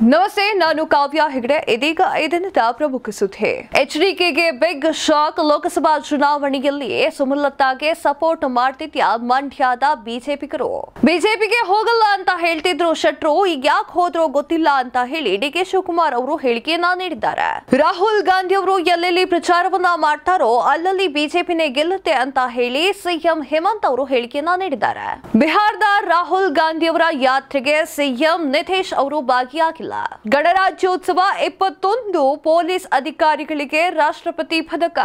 ನಮಸ್ತೆ, ನಾನು ಕಾವ್ಯ ಹೆಗಡೆ. ಇದೀಗ ಇದನ್ನ ಪ್ರಮುಖ ಸುದ್ದಿ. ಎಚ್ಡಿಕೆಗೆ ಬಿಗ್ ಶಾಕ್. ಲೋಕಸಭಾ ಚುನಾವಣೆಯಲ್ಲಿ ಸುಮಲತಾಗೆ ಸಪೋರ್ಟ್ ಮಾಡ್ತಿದ್ಯಾ ಮಂಡ್ಯದ ಬಿಜೆಪಿಗರು. ಬಿಜೆಪಿಗೆ ಹೋಗಲ್ಲ ಅಂತ ಹೇಳ್ತಿದ್ರು ಶೆಟ್ರು, ಈಗ ಯಾಕೆ ಹೋದ್ರೋ ಗೊತ್ತಿಲ್ಲ ಅಂತ ಹೇಳಿ ಡಿಕೆ ಶಿವಕುಮಾರ್ ಅವರು ಹೇಳಿಕೆಯನ್ನ ನೀಡಿದ್ದಾರೆ. ರಾಹುಲ್ ಗಾಂಧಿ ಅವರು ಎಲ್ಲೆಲ್ಲಿ ಪ್ರಚಾರವನ್ನ ಮಾಡ್ತಾರೋ ಅಲ್ಲಲ್ಲಿ ಬಿಜೆಪಿನೇ ಗೆಲ್ಲುತ್ತೆ ಅಂತ ಹೇಳಿ ಸಿಎಂ ಹೇಮಂತ್ ಅವರು ಹೇಳಿಕೆಯನ್ನ ನೀಡಿದ್ದಾರೆ. ಬಿಹಾರದ ರಾಹುಲ್ ಗಾಂಧಿ ಅವರ ಯಾತ್ರೆಗೆ ಸಿಎಂ ನಿತೀಶ್ ಅವರು ಭಾಗಿಯಾಗಿಲ್ಲ. ಗಣರಾಜ್ಯೋತ್ಸವ 21 ಪೊಲೀಸ್ ಅಧಿಕಾರಿಗಳಿಗೆ ರಾಷ್ಟ್ರಪತಿ ಪದಕ.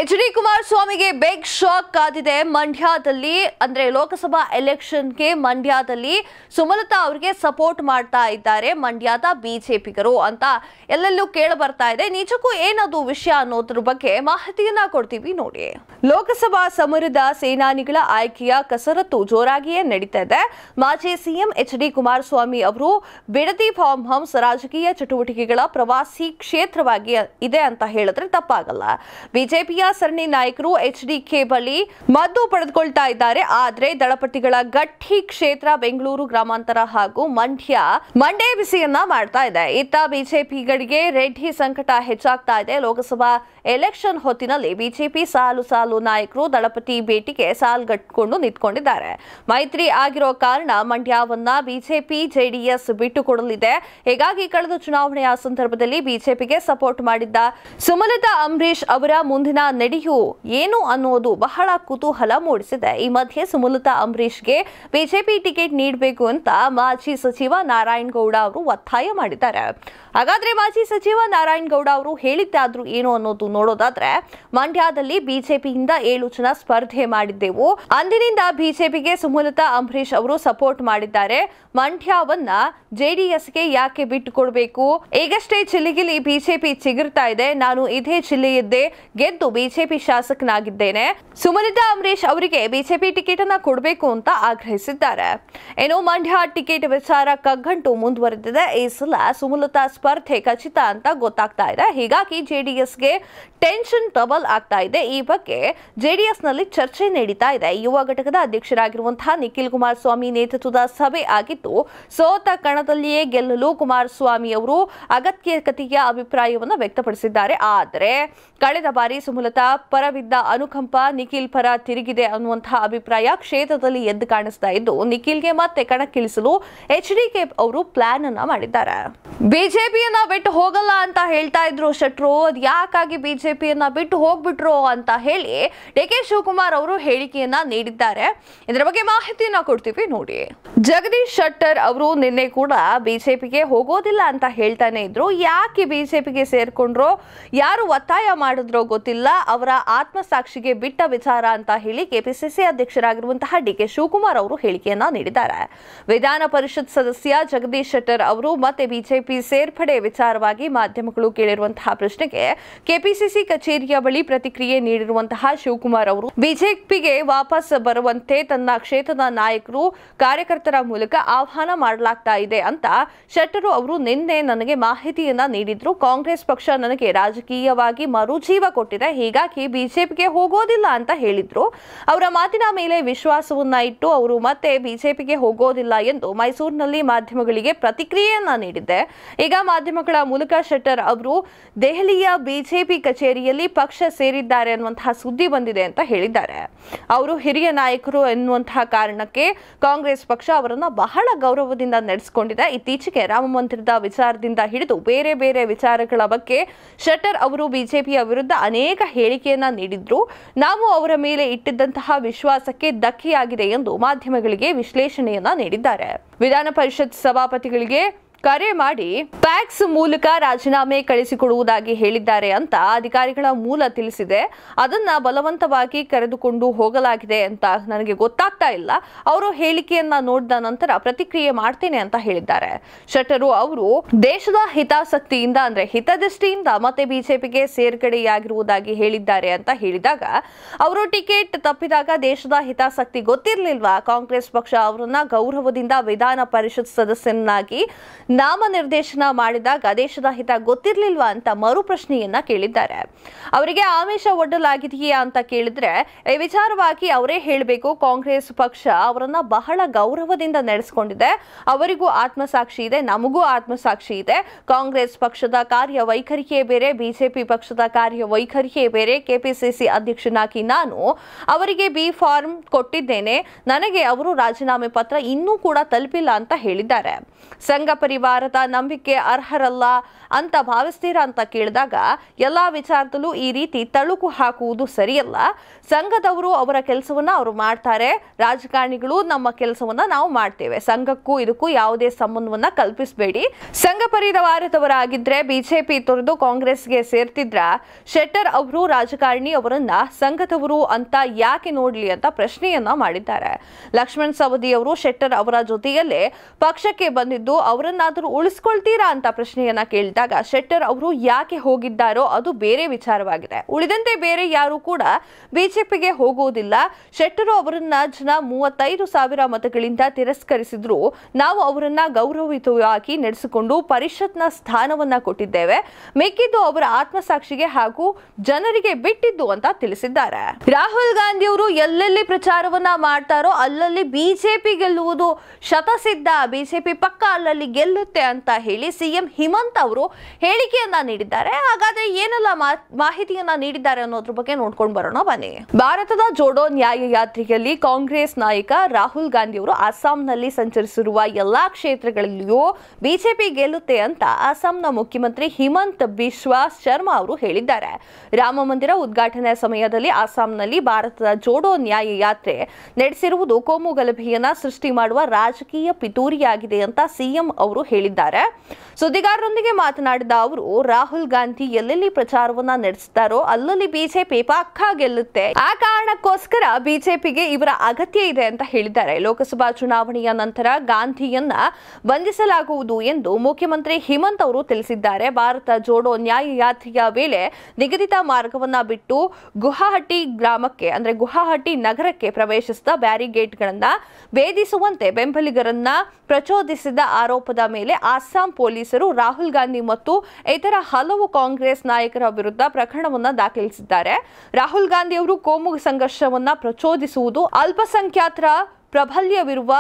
ಎಚ್.ಡಿ. ಕುಮಾರಸ್ವಾಮಿಗೆ ಬಿಗ್ ಶಾಕ್ ಕಾದಿದೆ. ಮಂಡ್ಯದಲ್ಲಿ ಅಂದ್ರೆ ಲೋಕಸಭಾ ಎಲೆಕ್ಷನ್ಗೆ ಮಂಡ್ಯದಲ್ಲಿ ಸುಮಲತಾ ಅವರಿಗೆ ಸಪೋರ್ಟ್ ಮಾಡ್ತಾ ಇದ್ದಾರೆ ಮಂಡ್ಯದ ಬಿಜೆಪಿಗರು ಅಂತ ಎಲ್ಲೆಲ್ಲೂ ಕೇಳ ಬರ್ತಾ ಇದೆ. ನಿಜಕ್ಕೂ ಏನದು ವಿಷಯ ಅನ್ನೋದ್ರ ಬಗ್ಗೆ ಮಾಹಿತಿಯನ್ನ ಕೊಡ್ತೀವಿ ನೋಡಿ. ಲೋಕಸಭಾ ಸಮರದ ಸೇನಾನಿಗಳ ಆಯ್ಕೆಯ ಕಸರತ್ತು ಜೋರಾಗಿಯೇ ನಡೀತಾ ಇದೆ. ಮಾಜಿ ಸಿಎಂ ಎಚ್.ಡಿ. ಕುಮಾರಸ್ವಾಮಿ ಅವರು ಬಿಡದಿ ಫಾರ್ಮ್ ಹೌಸ್ ರಾಜಕೀಯ ಚಟುವಟಿಕೆಗಳ ಪ್ರವಾಸಿ ಕ್ಷೇತ್ರವಾಗಿ ಇದೆ ಅಂತ ಹೇಳಿದ್ರೆ ತಪ್ಪಾಗಲ್ಲ. ಬಿಜೆಪಿಯ ಸರಣಿ ನಾಯಕರು ಎಚ್ಡಿಕೆ ಬಳಿ ಮದ್ದು ಪಡೆದುಕೊಳ್ತಾ ಇದ್ದಾರೆ. ಆದ್ರೆ ದಳಪತಿಗಳ ಗಟ್ಟಿ ಕ್ಷೇತ್ರ ಬೆಂಗಳೂರು ಗ್ರಾಮಾಂತರ ಹಾಗೂ ಮಂಡ್ಯ ಬಿಸಿಯನ್ನ ಮಾಡ್ತಾ ಇದೆ. ಇತ್ತ ಬಿಜೆಪಿಗಳಿಗೆ ರೆಡ್ಡಿ ಸಂಕಟ ಹೆಚ್ಚಾಗ್ತಾ ಇದೆ. ಲೋಕಸಭಾ ಎಲೆಕ್ಷನ್ ಹೊತ್ತಿನಲ್ಲಿ ಬಿಜೆಪಿ ಸಾಲು ನಾಯಕರು ದಳಪತಿ ಭೇಟಿಗೆ ಸಾಲ್ಗಟ್ಕೊಂಡು ನಿಂತ್ಕೊಂಡಿದ್ದಾರೆ. ಮೈತ್ರಿ ಆಗಿರೋ ಕಾರಣ ಮಂಡ್ಯವನ್ನ ಬಿಜೆಪಿ ಜೆಡಿಎಸ್ ಬಿಟ್ಟುಕೊಡಲಿದೆ. ಹೀಗಾಗಿ ಕಳೆದ ಚುನಾವಣೆಯ ಸಂದರ್ಭದಲ್ಲಿ ಬಿಜೆಪಿಗೆ ಸಪೋರ್ಟ್ ಮಾಡಿದ್ದ ಸುಮಲತಾ ಅಂಬರೀಶ್ ಅವರ ಮುಂದಿನ ನಡೆಯು ಏನು ಅನ್ನೋದು ಬಹಳ ಕುತೂಹಲ ಮೂಡಿಸಿದೆ. ಈ ಮಧ್ಯೆ ಸುಮಲತಾ ಅಂಬರೀಶ್ಗೆ ಬಿಜೆಪಿ ಟಿಕೆಟ್ ನೀಡಬೇಕು ಅಂತ ಮಾಜಿ ಸಚಿವ ನಾರಾಯಣಗೌಡ ಅವರು ಒತ್ತಾಯ ಮಾಡಿದ್ದಾರೆ. ಹಾಗಾದ್ರೆ ಮಾಜಿ ಸಚಿವ ನಾರಾಯಣಗೌಡ ಅವರು ಹೇಳಿದ್ದಾದ್ರೂ ಏನು ಅನ್ನೋದು ನೋಡೋದಾದ್ರೆ, ಮಂಡ್ಯದಲ್ಲಿ ಬಿಜೆಪಿಯಿಂದ 7 ಜನ ಸ್ಪರ್ಧೆ ಮಾಡಿದ್ದೆವು. ಅಂದಿನಿಂದ ಬಿಜೆಪಿಗೆ ಸುಮಲತಾ ಅಂಬರೀಶ್ ಅವರು ಸಪೋರ್ಟ್ ಮಾಡಿದ್ದಾರೆ. ಮಂಡ್ಯವನ್ನ ಜೆಡಿಎಸ್ಗೆ ಯಾಕೆ ಬಿಟ್ಟು ಕೊಡಬೇಕು? ಈಗಷ್ಟೇ ಜಿಲ್ಲೆಯಲ್ಲಿ ಬಿಜೆಪಿ ಚಿಗುರ್ತಾ ಇದೆ. ನಾನು ಇದೇ ಜಿಲ್ಲೆಯದ್ದೇ ಗೆದ್ದು ಬಿಜೆಪಿ ಶಾಸಕನಾಗಿದ್ದೇನೆ. ಸುಮಲತಾ ಅಂಬರೀಶ್ ಅವರಿಗೆ ಬಿಜೆಪಿ ಟಿಕೆಟ್ ಅನ್ನ ಕೊಡಬೇಕು ಅಂತ ಆಗ್ರಹಿಸಿದ್ದಾರೆ. ಇನ್ನು ಮಂಡ್ಯ ಟಿಕೆಟ್ ವಿಚಾರ ಕಗ್ಗಂಟು ಮುಂದುವರೆದಿದೆ. ಈ ಸಲ ಸುಮಲತಾ ಸ್ಪರ್ಧೆ ಖಚಿತ ಅಂತ ಗೊತ್ತಾಗ್ತಾ ಇದೆ. ಹೀಗಾಗಿ ಜೆಡಿಎಸ್ಗೆ ಟೆನ್ಷನ್ ಡಬಲ್ ಆಗ್ತಾ ಇದೆ. ಈ ಬಗ್ಗೆ ಜೆಡಿಎಸ್ ನಲ್ಲಿ ಚರ್ಚೆ ನಡೀತಾ ಇದೆ. ಯುವ ಘಟಕದ ಅಧ್ಯಕ್ಷರಾಗಿರುವಂತಹ ನಿಖಿಲ್ ಕುಮಾರಸ್ವಾಮಿ ನೇತೃತ್ವದ ಸಭೆ ಆಗಿದ್ದು, ಸೋತ ಕಣದಲ್ಲಿಯೇ ಗೆಲ್ಲಲು ಕುಮಾರಸ್ವಾಮಿ ಅವರು ಅಗತ್ಯತೆಯ ಅಭಿಪ್ರಾಯವನ್ನು ವ್ಯಕ್ತಪಡಿಸಿದ್ದಾರೆ. ಆದರೆ ಕಳೆದ ಬಾರಿ ಸುಮಲತಾ ಪರವಿದ್ದ ಅನುಕಂಪ ನಿಖಿಲ್ ಪರ ತಿರುಗಿದೆ ಅನ್ನುವಂತಹ ಅಭಿಪ್ರಾಯ ಕ್ಷೇತ್ರದಲ್ಲಿ ಎದ್ದು ಕಾಣಿಸ್ತಾ ಇದ್ದು, ನಿಖಿಲ್ಗೆ ಮತ್ತೆ ಕಣಕ್ಕಿಳಿಸಲು ಎಚ್ಡಿಕೆ ಅವರು ಪ್ಲಾನ್ ಅನ್ನ ಮಾಡಿದ್ದಾರೆ. ಬಿಜೆಪಿಯನ್ನ ಬಿಟ್ಟು ಹೋಗಲ್ಲ ಅಂತ ಹೇಳ್ತಾ ಇದ್ರು ಶೆಟ್ರು, ಯಾಕಾಗಿ ಬಿಜೆಪಿಯನ್ನ ಬಿಟ್ಟು ಹೋಗ್ಬಿಟ್ರು ಅಂತ ಹೇಳಿ ಡಿಕೆ ಶಿವಕುಮಾರ್ ಅವರು ಹೇಳಿಕೆಯನ್ನ ನೀಡಿದ್ದಾರೆ. ಇದರ ಬಗ್ಗೆ ಮಾಹಿತಿಯನ್ನ ಕೊಡ್ತೀವಿ ನೋಡಿ. ಜಗದೀಶ್ ಶೆಟ್ಟರ್ ಅವರು ನಿನ್ನೆ ಕೂಡ ಬಿಜೆಪಿಗೆ ಹೋಗೋದಿಲ್ಲ ಅಂತ ಹೇಳ್ತಾನೆ ಇದ್ರು. ಯಾಕೆ ಬಿಜೆಪಿಗೆ ಸೇರ್ಕೊಂಡ್ರೋ, ಯಾರು ಒತ್ತಾಯ ಮಾಡಿದ್ರೋ ಗೊತ್ತಿಲ್ಲ, ಅವರ ಆತ್ಮಸಾಕ್ಷಿಗೆ ಬಿಟ್ಟ ವಿಚಾರ ಅಂತ ಹೇಳಿ ಕೆಪಿಸಿಸಿ ಅಧ್ಯಕ್ಷರಾಗಿರುವಂತಹ ಡಿಕೆ ಶಿವಕುಮಾರ್ ಅವರು ಹೇಳಿಕೆಯನ್ನ ನೀಡಿದ್ದಾರೆ. ವಿಧಾನ ಪರಿಷತ್ ಸದಸ್ಯ ಜಗದೀಶ್ ಶೆಟ್ಟರ್ ಅವರು ಮತ್ತೆ ಬಿಜೆಪಿ ಸೇರ್ಪಡೆ ವಿಚಾರವಾಗಿ ಮಾಧ್ಯಮಗಳು ಕೇಳಿರುವಂತಹ ಪ್ರಶ್ನೆಗೆ ಕೆಪಿಸಿಸಿ ಕಚೇರಿಯ ಬಳಿ ಪ್ರತಿಕ್ರಿಯೆ ನೀಡಿರುವಂತಹ ಶಿವಕುಮಾರ್ ಅವರು, ಬಿಜೆಪಿಗೆ ವಾಪಸ್ ಬರುವಂತೆ ತನ್ನ ಕ್ಷೇತ್ರದ ನಾಯಕರು ಕಾರ್ಯಕರ್ತರ ಮೂಲಕ ಆಹ್ವಾನ ಮಾಡಲಾಗ್ತಾ ಇದೆ ಅಂತ ಶೆಟ್ಟರು ಅವರು ನಿನ್ನೆ ನನಗೆ ಮಾಹಿತಿಯನ್ನ ನೀಡಿದ್ರು. ಕಾಂಗ್ರೆಸ್ ಪಕ್ಷ ನನಗೆ ರಾಜಕೀಯವಾಗಿ ಮರುಜೀವ ಕೊಟ್ಟಿದೆ, ಹೀಗಾಗಿ ಬಿಜೆಪಿಗೆ ಹೋಗೋದಿಲ್ಲ ಅಂತ ಹೇಳಿದ್ರು. ಅವರ ಮಾತಿನ ಮೇಲೆ ವಿಶ್ವಾಸವನ್ನ ಇಟ್ಟು ಅವರು ಮತ್ತೆ ಬಿಜೆಪಿಗೆ ಹೋಗೋದಿಲ್ಲ ಎಂದು ಮೈಸೂರಿನಲ್ಲಿ ಮಾಧ್ಯಮಗಳಿಗೆ ಪ್ರತಿಕ್ರಿಯೆಯನ್ನ ನೀಡಿದ್ದೆ. ಈಗ ಮಾಧ್ಯಮಗಳ ಮೂಲಕ ಶೆಟ್ಟರ್ ಅವರು ದೆಹಲಿಯ ಬಿಜೆಪಿ ಕಚೇರಿಯಲ್ಲಿ ಪಕ್ಷ ಸೇರಿದ್ದಾರೆ ಅನ್ನುವಂತಹ ಸುದ್ದಿ ಬಂದಿದೆ ಅಂತ ಹೇಳಿದ್ದಾರೆ. ಅವರು ಹಿರಿಯ ನಾಯಕರು ಎನ್ನುವಂತಹ ಕಾರಣಕ್ಕೆ ಕಾಂಗ್ರೆಸ್ ಪಕ್ಷ ಅವರನ್ನ ಬಹಳ ಗೌರವದಿಂದ ನಡೆಸಿಕೊಂಡಿದೆ. ಇತ್ತೀಚೆಗೆ ರಾಮ ಮಂದಿರದ ವಿಚಾರದಿಂದ ಹಿಡಿದು ಬೇರೆ ಬೇರೆ ವಿಚಾರಗಳ ಬಗ್ಗೆ ಶೆಟ್ಟರ್ ಅವರು ಬಿಜೆಪಿಯ ವಿರುದ್ಧ ಅನೇಕ ಹೇಳಿಕೆಯನ್ನ ನೀಡಿದ್ರು. ನಾವು ಅವರ ಮೇಲೆ ಇಟ್ಟಿದ್ದಂತಹ ವಿಶ್ವಾಸಕ್ಕೆ ಧಕ್ಕೆಯಾಗಿದೆ ಎಂದು ಮಾಧ್ಯಮಗಳಿಗೆ ವಿಶ್ಲೇಷಣೆಯನ್ನ ನೀಡಿದ್ದಾರೆ. ವಿಧಾನ ಪರಿಷತ್ ಸಭಾಪತಿಗಳಿಗೆ ಕರೆ ಮಾಡಿ ಫ್ಯಾಕ್ಸ್ ಮೂಲಕ ರಾಜೀನಾಮೆ ಕಳಿಸಿಕೊಡುವುದಾಗಿ ಹೇಳಿದ್ದಾರೆ ಅಂತ ಅಧಿಕಾರಿಗಳ ಮೂಲ ತಿಳಿಸಿದೆ. ಅದನ್ನ ಬಲವಂತವಾಗಿ ಕರೆದುಕೊಂಡು ಹೋಗಲಾಗಿದೆ ಅಂತ ನನಗೆ ಗೊತ್ತಾಗ್ತಾ ಇಲ್ಲ. ಅವರು ಹೇಳಿಕೆಯನ್ನ ನೋಡಿದ ನಂತರ ಪ್ರತಿಕ್ರಿಯೆ ಮಾಡ್ತೇನೆ ಅಂತ ಹೇಳಿದ್ದಾರೆ. ಶೆಟ್ಟರು ಅವರು ದೇಶದ ಹಿತಾಸಕ್ತಿಯಿಂದ ಅಂದ್ರೆ ಹಿತದೃಷ್ಟಿಯಿಂದ ಮತ್ತೆ ಬಿಜೆಪಿಗೆ ಸೇರ್ಪಡೆಯಾಗಿರುವುದಾಗಿ ಹೇಳಿದ್ದಾರೆ ಅಂತ ಹೇಳಿದಾಗ, ಅವರು ಟಿಕೆಟ್ ತಪ್ಪಿದಾಗ ದೇಶದ ಹಿತಾಸಕ್ತಿ ಗೊತ್ತಿರಲಿಲ್ವಾ? ಕಾಂಗ್ರೆಸ್ ಪಕ್ಷ ಅವರನ್ನ ಗೌರವದಿಂದ ವಿಧಾನ ಪರಿಷತ್ ಸದಸ್ಯನಾಗಿ ನಾಮನಿರ್ದೇಶನ ಮಾಡಿದಾಗ ದೇಶದ ಹಿತ ಗೊತ್ತಿರ್ಲಿಲ್ವಾ ಅಂತ ಮರು ಪ್ರಶ್ನೆಯನ್ನ ಕೇಳಿದ್ದಾರೆ. ಅವರಿಗೆ ಆಮಿಷ ಒಡ್ಡಲಾಗಿದೆಯಾ ಅಂತ ಕೇಳಿದ್ರೆ ಈ ವಿಚಾರವಾಗಿ ಅವರೇ ಹೇಳಬೇಕು. ಕಾಂಗ್ರೆಸ್ ಪಕ್ಷ ಅವರನ್ನ ಬಹಳ ಗೌರವದಿಂದ ನಡೆಸಿಕೊಂಡಿದೆ. ಅವರಿಗೂ ಆತ್ಮಸಾಕ್ಷಿ ಇದೆ, ನಮಗೂ ಆತ್ಮಸಾಕ್ಷಿ ಇದೆ. ಕಾಂಗ್ರೆಸ್ ಪಕ್ಷದ ಕಾರ್ಯವೈಖರಿಯೇ ಬೇರೆ, ಬಿಜೆಪಿ ಪಕ್ಷದ ಕಾರ್ಯವೈಖರಿಯೇ ಬೇರೆ. ಕೆಪಿಸಿಸಿ ಅಧ್ಯಕ್ಷನಾಗಿ ನಾನು ಅವರಿಗೆ ಬಿ ಫಾರ್ಮ್ ಕೊಟ್ಟಿದ್ದೇನೆ. ನನಗೆ ಅವರು ರಾಜೀನಾಮೆ ಪತ್ರ ಇನ್ನೂ ಕೂಡ ತಲುಪಿಲ್ಲ ಅಂತ ಹೇಳಿದ್ದಾರೆ. ಸಂಘ ಪರಿವಾರದ ನಂಬಿಕೆ ಅರ್ಹರಲ್ಲ ಅಂತ ಭಾವಿಸ್ತೀರಾ ಅಂತ ಕೇಳಿದಾಗ ಎಲ್ಲಾ ವಿಚಾರದಲ್ಲೂ ಈ ರೀತಿ ತಳುಕು ಹಾಕುವುದು ಸರಿಯಲ್ಲ. ಸಂಘದವರು ಅವರ ಕೆಲಸವನ್ನ ಅವರು ಮಾಡ್ತಾರೆ, ರಾಜಕಾರಣಿಗಳು ನಮ್ಮ ಕೆಲಸವನ್ನ ನಾವು ಮಾಡ್ತೇವೆ. ಸಂಘಕ್ಕೂ ಇದಕ್ಕೂ ಯಾವುದೇ ಸಂಬಂಧವನ್ನ ಕಲ್ಪಿಸಬೇಡಿ. ಸಂಘ ಪರಿವಾರದವರಾಗಿದ್ರೆ ಬಿಜೆಪಿ ತೊರೆದು ಕಾಂಗ್ರೆಸ್ಗೆ ಸೇರ್ತಿದ್ರ ಶೆಟ್ಟರ್ ಅವರು ರಾಜಕಾರಣಿ ಅವರನ್ನ ಸಂಘದವರು ಅಂತ ಯಾಕೆ ನೋಡ್ಲಿ ಅಂತ ಪ್ರಶ್ನೆಯನ್ನ ಮಾಡಿದ್ದಾರೆ. ಲಕ್ಷ್ಮಣ್ ಸವದಿ ಅವರು ಶೆಟ್ಟರ್ ಅವರ ಜೊತೆಯಲ್ಲೇ ಪಕ್ಷಕ್ಕೆ ಬಂದಿದ್ದು ಅವರನ್ನಾದರೂ ಉಳಿಸ್ಕೊಳ್ತೀರಾ ಅಂತ ಪ್ರಶ್ನೆಯನ್ನ ಕೇಳಿದಾಗ ಶೆಟ್ಟರ್ ಅವರು ಯಾಕೆ ಹೋಗಿದ್ದಾರೋ ಅದು ಬೇರೆ ವಿಚಾರವಾಗಿದೆ. ಉಳಿದಂತೆ ಬೇರೆ ಯಾರು ಕೂಡ ಬಿಜೆಪಿಗೆ ಹೋಗುವುದಿಲ್ಲ. ಶೆಟ್ಟರ್ ಅವರನ್ನ ಜನ 35,000 ಮತಗಳಿಂದ ತಿರಸ್ಕರಿಸಿದ್ರು. ನಾವು ಅವರನ್ನ ಗೌರವಯುತವಾಗಿ ನಡೆಸಿಕೊಂಡು ಪರಿಷತ್ನ ಸ್ಥಾನವನ್ನ ಕೊಟ್ಟಿದ್ದೇವೆ. ಮಿಕ್ಕಿದ್ದು ಅವರ ಆತ್ಮಸಾಕ್ಷಿಗೆ ಹಾಗೂ ಜನರಿಗೆ ಬಿಟ್ಟಿದ್ದು ಅಂತ ತಿಳಿಸಿದ್ದಾರೆ. ರಾಹುಲ್ ಗಾಂಧಿ ಅವರು ಎಲ್ಲೆಲ್ಲಿ ಪ್ರಚಾರವನ್ನ ಮಾಡ್ತಾರೋ ಅಲ್ಲಲ್ಲಿ ಬಿಜೆಪಿ ಗೆಲ್ಲುವುದು ಶತಸಿದ್ಧ, ಬಿಜೆಪಿ ಪಕ್ಕ ಅಲ್ಲಲ್ಲಿ ಗೆಲ್ಲುತ್ತೆ ಅಂತ ಹೇಳಿ ಸಿಎಂ ಹಿಮಂತ್ ಅವರು ಹೇಳಿಕೆಯನ್ನ ನೀಡಿದ್ದಾರೆ. ಹಾಗಾದ್ರೆ ಏನೆಲ್ಲ ಮಾಹಿತಿಯನ್ನ ನೀಡಿದ್ದಾರೆ ಅನ್ನೋದ್ರ ಬಗ್ಗೆ ನೋಡ್ಕೊಂಡು ಬರೋಣ ಬನ್ನಿ. ಭಾರತದ ಜೋಡೋ ನ್ಯಾಯ ಯಾತ್ರೆಯಲ್ಲಿ ಕಾಂಗ್ರೆಸ್ ನಾಯಕ ರಾಹುಲ್ ಗಾಂಧಿ ಅವರು ಅಸ್ಸಾಂನಲ್ಲಿ ಸಂಚರಿಸಿರುವ ಎಲ್ಲಾ ಕ್ಷೇತ್ರಗಳಲ್ಲಿಯೂ ಬಿಜೆಪಿ ಗೆಲ್ಲುತ್ತೆ ಅಂತ ಅಸ್ಸಾಂನ ಮುಖ್ಯಮಂತ್ರಿ ಹಿಮಂತ್ ಬಿಸ್ವಾ ಶರ್ಮಾ ಅವರು ಹೇಳಿದ್ದಾರೆ. ರಾಮ ಮಂದಿರ ಉದ್ಘಾಟನೆ ಸಮಯದಲ್ಲಿ ಅಸ್ಸಾಂನಲ್ಲಿ ಭಾರತದ ಜೋಡೋ ನ್ಯಾಯ ಯಾತ್ರೆ ನಡೆಸಿರುವುದು ಕೋಮು ಗಲಭೆಯನ್ನ ಸೃಷ್ಟಿ ಮಾಡುವ ರಾಜಕೀಯ ಪಿತೂರಿಯಾಗಿದೆ ಅಂತ ಸಿಎಂ ಅವರು ಹೇಳಿದ್ದಾರೆ. ಸುದ್ದಿಗಾರರೊಂದಿಗೆ ಮಾತನಾಡಿದ ಅವರು ರಾಹುಲ್ ಗಾಂಧಿ ಎಲ್ಲೆಲ್ಲಿ ಪ್ರಚಾರವನ್ನ ನಡೆಸುತ್ತಾರೋ ಅಲ್ಲಲ್ಲಿ ಬಿಜೆಪಿ ಪಕ್ಕಾ ಗೆಲ್ಲುತ್ತೆ. ಆ ಕಾರಣಕ್ಕೋಸ್ಕರ ಬಿಜೆಪಿಗೆ ಇವರ ಅಗತ್ಯ ಇದೆ ಅಂತ ಹೇಳಿದ್ದಾರೆ. ಲೋಕಸಭಾ ಚುನಾವಣೆಯ ನಂತರ ಗಾಂಧಿಯನ್ನ ಬಂಧಿಸಲಾಗುವುದು ಎಂದು ಮುಖ್ಯಮಂತ್ರಿ ಹಿಮಂತ್ ಅವರು ತಿಳಿಸಿದ್ದಾರೆ. ಭಾರತ ಜೋಡೋ ನ್ಯಾಯ ಯಾತ್ರೆಯ ವೇಳೆ ನಿಗದಿತ ಮಾರ್ಗವನ್ನ ಬಿಟ್ಟು ಗುವಾಹಟಿ ಗ್ರಾಮಕ್ಕೆ ಅಂದ್ರೆ ಗುವಾಹಟಿ ನಗರಕ್ಕೆ ಪ್ರವೇಶಿಸಿದ ಬ್ಯಾರಿಗೇಡ್ಗಳನ್ನ ಭೇದಿಸುವಂತೆ ಬೆಂಬಲಿಗರನ್ನ ಪ್ರಚೋದಿಸಿದ ಆರೋಪದ ಮೇಲೆ ಅಸ್ಸಾಂ ಪೊಲೀಸರು ರಾಹುಲ್ ಗಾಂಧಿ ಮತ್ತು ಇತರ ಹಲವು ಕಾಂಗ್ರೆಸ್ ನಾಯಕರ ವಿರುದ್ಧ ಪ್ರಕರಣವನ್ನ ದಾಖಲಿಸಿದ್ದಾರೆ. ರಾಹುಲ್ ಗಾಂಧಿ ಅವರು ಕೋಮು ಸಂಘರ್ಷವನ್ನ ಪ್ರಚೋದಿಸುವುದು, ಅಲ್ಪಸಂಖ್ಯಾತರ ಪ್ರಾಬಲ್ಯವಿರುವ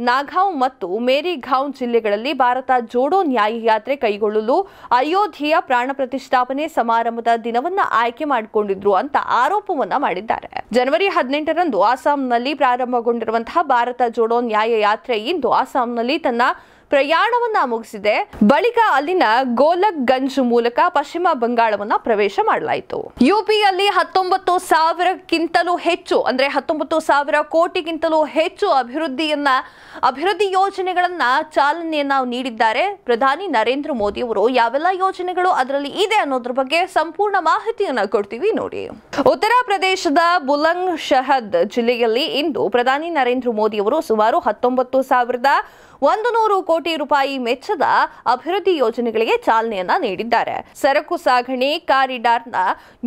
ನಾಗಾಂವ್ ಮತ್ತು ಮೇರಿಗಾಂವ್ ಜಿಲ್ಲೆಗಳಲ್ಲಿ ಭಾರತ ಜೋಡೋ ನ್ಯಾಯ ಯಾತ್ರೆ ಕೈಗೊಳ್ಳಲು ಅಯೋಧ್ಯೆಯ ಪ್ರಾಣ ಪ್ರತಿಷ್ಠಾಪನೆ ಸಮಾರಂಭದ ದಿನವನ್ನ ಆಯ್ಕೆ ಮಾಡಿಕೊಂಡಿದ್ರು ಅಂತ ಆರೋಪವನ್ನ ಮಾಡಿದ್ದಾರೆ. ಜನವರಿ 18ರಂದು ಅಸ್ಸಾಂನಲ್ಲಿ ಪ್ರಾರಂಭಗೊಂಡಿರುವಂತಹ ಭಾರತ ಜೋಡೋ ನ್ಯಾಯ ಯಾತ್ರೆ ಇಂದು ಅಸ್ಸಾಂನಲ್ಲಿ ತನ್ನ ಪ್ರಯಾಣವನ್ನ ಮುಗಿಸಿದೆ. ಬಳಿಕ ಅಲ್ಲಿನ ಗೋಲಕ್ಗಂಜ್ ಮೂಲಕ ಪಶ್ಚಿಮ ಬಂಗಾಳವನ್ನ ಪ್ರವೇಶ ಮಾಡಲಾಯಿತು. ಯುಪಿಯಲ್ಲಿ 19,000ಕ್ಕಿಂತಲೂ ಹೆಚ್ಚು ಅಂದ್ರೆ 19,000 ಕೋಟಿಗಿಂತಲೂ ಹೆಚ್ಚು ಅಭಿವೃದ್ಧಿ ಯೋಜನೆಗಳನ್ನ ಚಾಲನೆಯನ್ನ ನೀಡಿದ್ದಾರೆ ಪ್ರಧಾನಿ ನರೇಂದ್ರ ಮೋದಿ ಅವರು. ಯಾವೆಲ್ಲ ಯೋಜನೆಗಳು ಅದರಲ್ಲಿ ಇದೆ ಅನ್ನೋದ್ರ ಬಗ್ಗೆ ಸಂಪೂರ್ಣ ಮಾಹಿತಿಯನ್ನ ಕೊಡ್ತೀವಿ ನೋಡಿ. ಉತ್ತರ ಪ್ರದೇಶದ ಬುಲಂದ್ ಶಹರ್ ಜಿಲ್ಲೆಯಲ್ಲಿ ಇಂದು ಪ್ರಧಾನಿ ನರೇಂದ್ರ ಮೋದಿ ಅವರು ಸುಮಾರು 19,100 ಕೋಟಿ ರೂಪಾಯಿ ವೆಚ್ಚದ ಅಭಿವೃದ್ಧಿ ಯೋಜನೆಗಳಿಗೆ ಚಾಲನೆಯನ್ನ ನೀಡಿದ್ದಾರೆ. ಸರಕು ಸಾಗಣೆ ಕಾರಿಡಾರ್ನ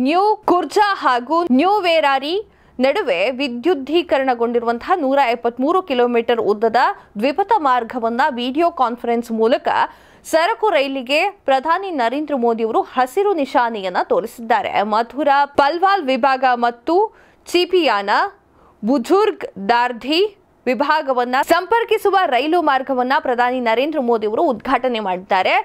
ನ್ಯೂ ಕುರ್ಜಾ ಹಾಗೂ ನ್ಯೂ ವೇರಾರಿ ನಡುವೆ ವಿದ್ಯುದ್ದೀಕರಣಗೊಂಡಿರುವಂತಹ 173 ಕಿಲೋಮೀಟರ್ ಉದ್ದದ ದ್ವಿಪಥ ಮಾರ್ಗವನ್ನ ವಿಡಿಯೋ ಕಾನ್ಫರೆನ್ಸ್ ಮೂಲಕ ಸರಕು ರೈಲಿಗೆ ಪ್ರಧಾನಿ ನರೇಂದ್ರ ಮೋದಿ ಅವರು ಹಸಿರು ನಿಶಾನೆಯನ್ನ ತೋರಿಸಿದ್ದಾರೆ. ಮಥುರಾ ಪಲ್ವಾಲ್ ವಿಭಾಗ ಮತ್ತು ಚಿಪಿಯಾನ ಬುಜುರ್ಗ್ ದಾರ್ಧಿ ವಿಭಾಗವನ್ನ ಸಂಪರ್ಕಿಸುವ ರೈಲು ಮಾರ್ಗವನ್ನ ಪ್ರಧಾನಿ ನರೇಂದ್ರ ಮೋದಿ ಅವರು ಉದ್ಘಾಟನೆ ಮಾಡಿದ್ದಾರೆ.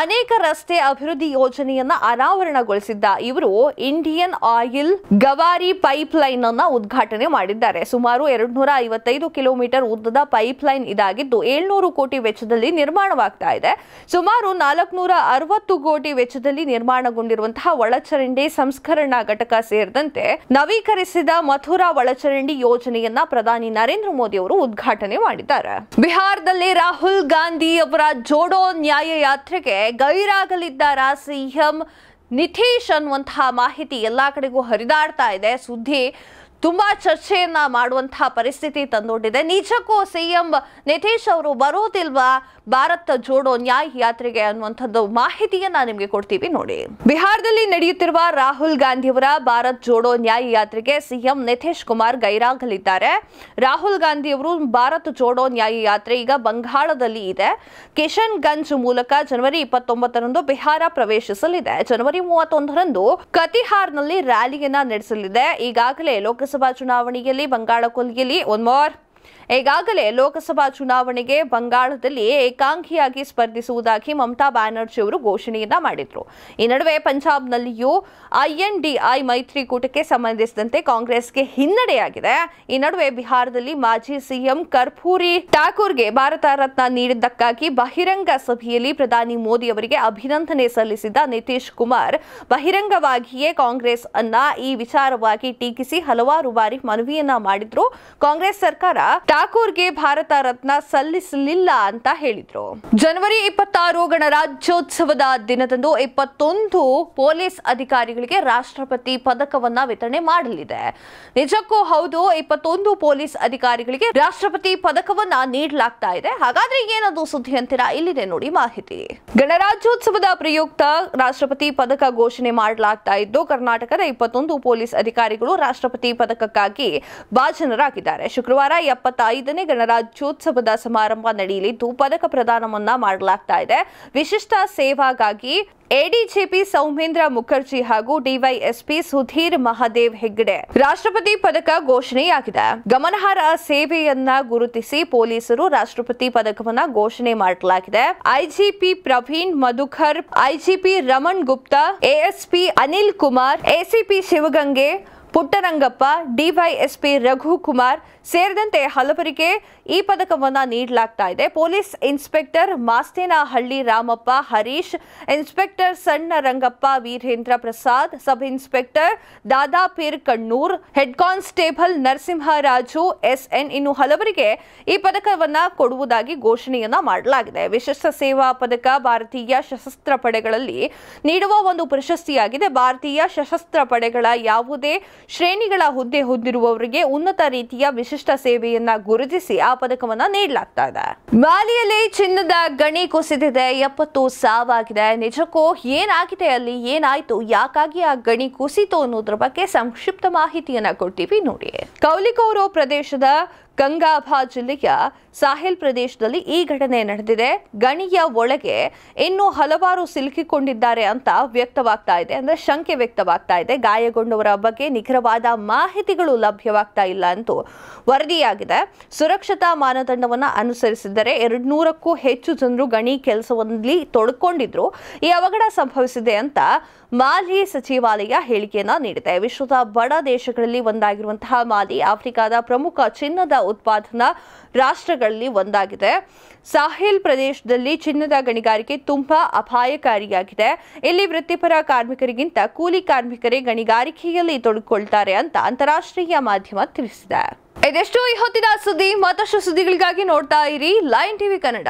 ಅನೇಕ ರಸ್ತೆ ಅಭಿವೃದ್ಧಿ ಯೋಜನೆಯನ್ನ ಅನಾವರಣಗೊಳಿಸಿದ್ದ ಇವರು ಇಂಡಿಯನ್ ಆಯಿಲ್ ಗವಾರಿ ಪೈಪ್ ಲೈನ್ ಅನ್ನ ಉದ್ಘಾಟನೆ ಮಾಡಿದ್ದಾರೆ. ಸುಮಾರು 255 ಕಿಲೋಮೀಟರ್ ಉದ್ದದ ಪೈಪ್ ಲೈನ್ ಇದಾಗಿದ್ದು 700 ಕೋಟಿ ವೆಚ್ಚದಲ್ಲಿ ನಿರ್ಮಾಣವಾಗ್ತಾ ಇದೆ. ಸುಮಾರು 460 ಕೋಟಿ ವೆಚ್ಚದಲ್ಲಿ ನಿರ್ಮಾಣಗೊಂಡಿರುವಂತಹ ಒಳಚರಂಡಿ ಸಂಸ್ಕರಣಾ ಘಟಕ ಸೇರಿದಂತೆ ನವೀಕರಿಸಿದ ಮಥುರಾ ಒಳಚರಂಡಿ ಯೋಜನೆಯನ್ನ ಪ್ರಧಾನಿ ನರೇಂದ್ರ ಮೋದಿ ಅವರು ಉದ್ಘಾಟನೆ ಮಾಡಿದ್ದಾರೆ. ಬಿಹಾರದಲ್ಲಿ ರಾಹುಲ್ ಗಾಂಧಿ ಅವರ ಜೋಡೋ ನ್ಯಾಯ ಯಾತ್ರೆಗೆ ಗೈರಾಗಲಿದ್ದಾರಾ ಸಿಎಂ ನಿತೀಶ್ ಅನ್ನುವಂತಹ ಮಾಹಿತಿ ಎಲ್ಲಾ ಕಡೆಗೂ ಹರಿದಾಡ್ತಾ ಇದೆ. ಸುದ್ದಿ ತುಂಬಾ ಚರ್ಚೆಯನ್ನ ಮಾಡುವಂತಹ ಪರಿಸ್ಥಿತಿ ತಂದೊಡ್ಡಿದೆ. ನಿಜಕ್ಕೂ ಸಿಎಂ ನಿತೀಶ್ ಅವರು ಬರೋದಿಲ್ವಾ ಭಾರತ್ ಜೋಡೋ ನ್ಯಾಯ ಯಾತ್ರೆಗೆ ಅನ್ನುವಂಥದ್ದು ಮಾಹಿತಿಯನ್ನ ನಿಮಗೆ ಕೊಡ್ತೀವಿ ನೋಡಿ. ಬಿಹಾರದಲ್ಲಿ ನಡೆಯುತ್ತಿರುವ ರಾಹುಲ್ ಗಾಂಧಿಯವರ ಭಾರತ್ ಜೋಡೋ ನ್ಯಾಯ ಯಾತ್ರೆಗೆ ಸಿಎಂ ನಿತೀಶ್ ಕುಮಾರ್ ಗೈರಾಗಲಿದ್ದಾರೆ. ರಾಹುಲ್ ಗಾಂಧಿ ಅವರು ಭಾರತ್ ಜೋಡೋ ನ್ಯಾಯ ಯಾತ್ರೆ ಈಗ ಬಂಗಾಳದಲ್ಲಿ ಇದೆ. ಕಿಶನ್ಗಂಜ್ ಮೂಲಕ ಜನವರಿ 29ರಂದು ಬಿಹಾರ ಪ್ರವೇಶಿಸಲಿದೆ. ಜನವರಿ 31ರಂದು ಕತಿಹಾರ್ನಲ್ಲಿ ರ್ಯಾಲಿಯನ್ನ ನಡೆಸಲಿದೆ. ಈಗಾಗಲೇ ಲೋಕಸಭಾ ಚುನಾವಣೆಯಲ್ಲಿ ಈಗಾಗಲೇ ಲೋಕಸಭಾ ಚುನಾವಣೆಗೆ ಬಂಗಾಳದಲ್ಲಿ ಏಕಾಂಗಿಯಾಗಿ ಸ್ಪರ್ಧಿಸುವುದಾಗಿ ಮಮತಾ ಬ್ಯಾನರ್ಜಿ ಅವರು ಘೋಷಣೆಯನ್ನ ಮಾಡಿದ್ರು. ಈ ನಡುವೆ ಪಂಜಾಬ್ನಲ್ಲಿಯೂ INDI ಮೈತ್ರಿಕೂಟಕ್ಕೆ ಸಂಬಂಧಿಸಿದಂತೆ ಕಾಂಗ್ರೆಸ್ಗೆ ಹಿನ್ನಡೆಯಾಗಿದೆ. ಈ ನಡುವೆ ಬಿಹಾರದಲ್ಲಿ ಮಾಜಿ ಸಿಎಂ ಕರ್ಪೂರಿ ಠಾಕೂರ್ಗೆ ಭಾರತ ರತ್ನ ನೀಡಿದ್ದಕ್ಕಾಗಿ ಬಹಿರಂಗ ಸಭೆಯಲ್ಲಿ ಪ್ರಧಾನಿ ಮೋದಿ ಅವರಿಗೆ ಅಭಿನಂದನೆ ಸಲ್ಲಿಸಿದ ನಿತೀಶ್ ಕುಮಾರ್ ಬಹಿರಂಗವಾಗಿಯೇ ಕಾಂಗ್ರೆಸ್ ಅನ್ನ ಈ ವಿಚಾರವಾಗಿ ಟೀಕಿಸಿ ಹಲವಾರು ಬಾರಿ ಮನವಿಯನ್ನ ಮಾಡಿದ್ರು. ಕಾಂಗ್ರೆಸ್ ಸರ್ಕಾರ ಠಾಕೂರ್ಗೆ ಭಾರತ ರತ್ನ ಸಲ್ಲಿಸಲಿಲ್ಲ ಅಂತ ಹೇಳಿದ್ರು. ಜನವರಿ 26 ಗಣರಾಜ್ಯೋತ್ಸವದ ದಿನದಂದು 21 ಪೊಲೀಸ್ ಅಧಿಕಾರಿಗಳಿಗೆ ರಾಷ್ಟ್ರಪತಿ ಪದಕವನ್ನ ವಿತರಣೆ ಮಾಡಲಿದೆ. ನಿಜಕ್ಕೂ ಹೌದು, 21 ಪೊಲೀಸ್ ಅಧಿಕಾರಿಗಳಿಗೆ ರಾಷ್ಟ್ರಪತಿ ಪದಕವನ್ನ ನೀಡಲಾಗ್ತಾ ಇದೆ. ಹಾಗಾದ್ರೆ ಏನದು ಸುದ್ದಿ ಅಂತೀರಾ? ಇಲ್ಲಿದೆ ನೋಡಿ ಮಾಹಿತಿ. ಗಣರಾಜ್ಯೋತ್ಸವದ ಪ್ರಯುಕ್ತ ರಾಷ್ಟ್ರಪತಿ ಪದಕ ಘೋಷಣೆ ಮಾಡಲಾಗ್ತಾ ಇದ್ದು, ಕರ್ನಾಟಕದ 21 ಪೊಲೀಸ್ ಅಧಿಕಾರಿಗಳು ರಾಷ್ಟ್ರಪತಿ ಪದಕಕ್ಕಾಗಿ ಭಾಜನರಾಗಿದ್ದಾರೆ. ಶುಕ್ರವಾರ 75ನೇ ಗಣರಾಜ್ಯೋತ್ಸವದ ಸಮಾರಂಭ ನಡೆಯಲಿದ್ದು ಪದಕ ಪ್ರದಾನವನ್ನ ಮಾಡಲಾಗ್ತಾ ಇದೆ. ವಿಶಿಷ್ಟ ಸೇವಾಗಾಗಿ ADGP ಸೌಮೇಂದ್ರ ಮುಖರ್ಜಿ ಹಾಗೂ DYSP ಸುಧೀರ್ ಮಹಾದೇವ್ ಹೆಗ್ಡೆ ರಾಷ್ಟ್ರಪತಿ ಪದಕ ಘೋಷಣೆಯಾಗಿದೆ. ಗಮನಾರ್ಹ ಸೇವೆಯನ್ನ ಗುರುತಿಸಿ ಪೊಲೀಸರು ರಾಷ್ಟ್ರಪತಿ ಪದಕವನ್ನ ಘೋಷಣೆ ಮಾಡಲಾಗಿದೆ. IGP Praveen Madhukar, IGP Raman Gupta, ASP Anil Kumar, ACP Shivagange ಪುಟ್ಟರಂಗಪ್ಪ, DYSP Raghukumar ಸೇರಿದಂತೆ ಹಲವರಿಗೆ ಈ ಪದಕವನ್ನ ನೀಡಲಾಗ್ತಾ ಇದೆ. Police inspector Mastenahalli Ramappa Harish, inspector Sanna Rangappa Veerendra Prasad, sub inspector Dadapeer Kannur, head constable Narasimharaju SN ಇನ್ನು ಹಲವರಿಗೆ ಈ ಪದಕವನ್ನ ಕೊಡುವುದಾಗಿ ಘೋಷಣೆಯನ್ನ ಮಾಡಲಾಗಿದೆ. ವಿಶಿಷ್ಟ ಸೇವಾ ಪದಕ ಭಾರತೀಯ ಸಶಸ್ತ್ರ ಪಡೆಗಳಲ್ಲಿ ನೀಡುವ ಒಂದು ಪ್ರಶಸ್ತಿಯಾಗಿದೆ. ಭಾರತೀಯ ಸಶಸ್ತ್ರ ಪಡೆಗಳ ಯಾವುದೇ ಶ್ರೇಣಿಗಳ ಹುದ್ದೆ ಹೊಂದಿರುವವರಿಗೆ ಉನ್ನತ ರೀತಿಯ ವಿಶಿಷ್ಟ ಸೇವೆಯನ್ನ ಗುರುತಿಸಿ ಆ ಪದಕವನ್ನ ನೀಡಲಾಗ್ತಾ ಇದೆ. ಮಾಲಿಯಲ್ಲಿ ಚಿನ್ನದ ಗಣಿ ಕುಸಿದಿದೆ, 70 ಸಾವಾಗಿದೆ. ನಿಜಕ್ಕೂ ಏನಾಗಿದೆ, ಅಲ್ಲಿ ಏನಾಯ್ತು, ಯಾಕಾಗಿ ಆ ಗಣಿ ಕುಸಿತು ಅನ್ನೋದ್ರ ಬಗ್ಗೆ ಸಂಕ್ಷಿಪ್ತ ಮಾಹಿತಿಯನ್ನ ಕೊಡ್ತೀವಿ ನೋಡಿ. ಕೌಲಿಕೋರೋ ಪ್ರದೇಶದ ಗಂಗಾಭಾ ಜಿಲ್ಲೆಯ ಸಾಹಿಲ್ ಪ್ರದೇಶದಲ್ಲಿ ಈ ಘಟನೆ ನಡೆದಿದೆ. ಗಣಿಯ ಒಳಗೆ ಇನ್ನೂ ಹಲವಾರು ಸಿಲುಕಿಕೊಂಡಿದ್ದಾರೆ ಅಂತ ವ್ಯಕ್ತವಾಗ್ತಾ ಇದೆ, ಅಂದ್ರೆ ಶಂಕೆ ವ್ಯಕ್ತವಾಗ್ತಾ ಇದೆ. ಗಾಯಗೊಂಡವರ ಬಗ್ಗೆ ನಿಖರವಾದ ಮಾಹಿತಿಗಳು ಲಭ್ಯವಾಗ್ತಾ ಇಲ್ಲ ಅಂತೂ ವರದಿಯಾಗಿದೆ. ಸುರಕ್ಷತಾ ಮಾನದಂಡವನ್ನು ಅನುಸರಿಸಿದರೆ 200ಕ್ಕೂ ಹೆಚ್ಚು ಜನರು ಗಣಿ ಕೆಲಸದಲ್ಲಿ ತೊಡಕೊಂಡಿದ್ರು. ಈ ಅವಘಡ ಸಂಭವಿಸಿದೆ ಅಂತ ಮಾಲಿ ಸಚಿವಾಲಯ ಹೇಳಿಕೆಯನ್ನ ನೀಡಿದೆ. ವಿಶ್ವದ ಬಡ ದೇಶಗಳಲ್ಲಿ ಒಂದಾಗಿರುವಂತಹ ಮಾಲಿ ಆಫ್ರಿಕಾದ ಪ್ರಮುಖ ಚಿನ್ನದ ಉತ್ಪಾದನಾ ರಾಷ್ಟ್ರಗಳಲ್ಲಿ ಒಂದಾಗಿದೆ. ಸಾಹಿಲ್ ಪ್ರದೇಶದಲ್ಲಿ ಚಿನ್ನದ ಗಣಿಗಾರಿಕೆ ತುಂಬಾ ಅಪಾಯಕಾರಿಯಾಗಿದೆ. ಇಲ್ಲಿ ವೃತ್ತಿಪರ ಕಾರ್ಮಿಕರಿಗಿಂತ ಕೂಲಿ ಕಾರ್ಮಿಕರೇ ಗಣಿಗಾರಿಕೆಯಲ್ಲಿ ತೊಡಗಿಕೊಳ್ತಾರೆ ಅಂತ ಅಂತಾರಾಷ್ಟ್ರೀಯ ಮಾಧ್ಯಮ ತಿಳಿಸಿದೆ. ಇದೆಷ್ಟು ಈ ಹೊತ್ತಿನ ಸುದ್ದಿ. ಮತ್ತಷ್ಟು ಸುದ್ದಿಗಳಿಗಾಗಿ ನೋಡ್ತಾ ಇರಿ ಲೈನ್ ಟಿವಿ ಕನ್ನಡ.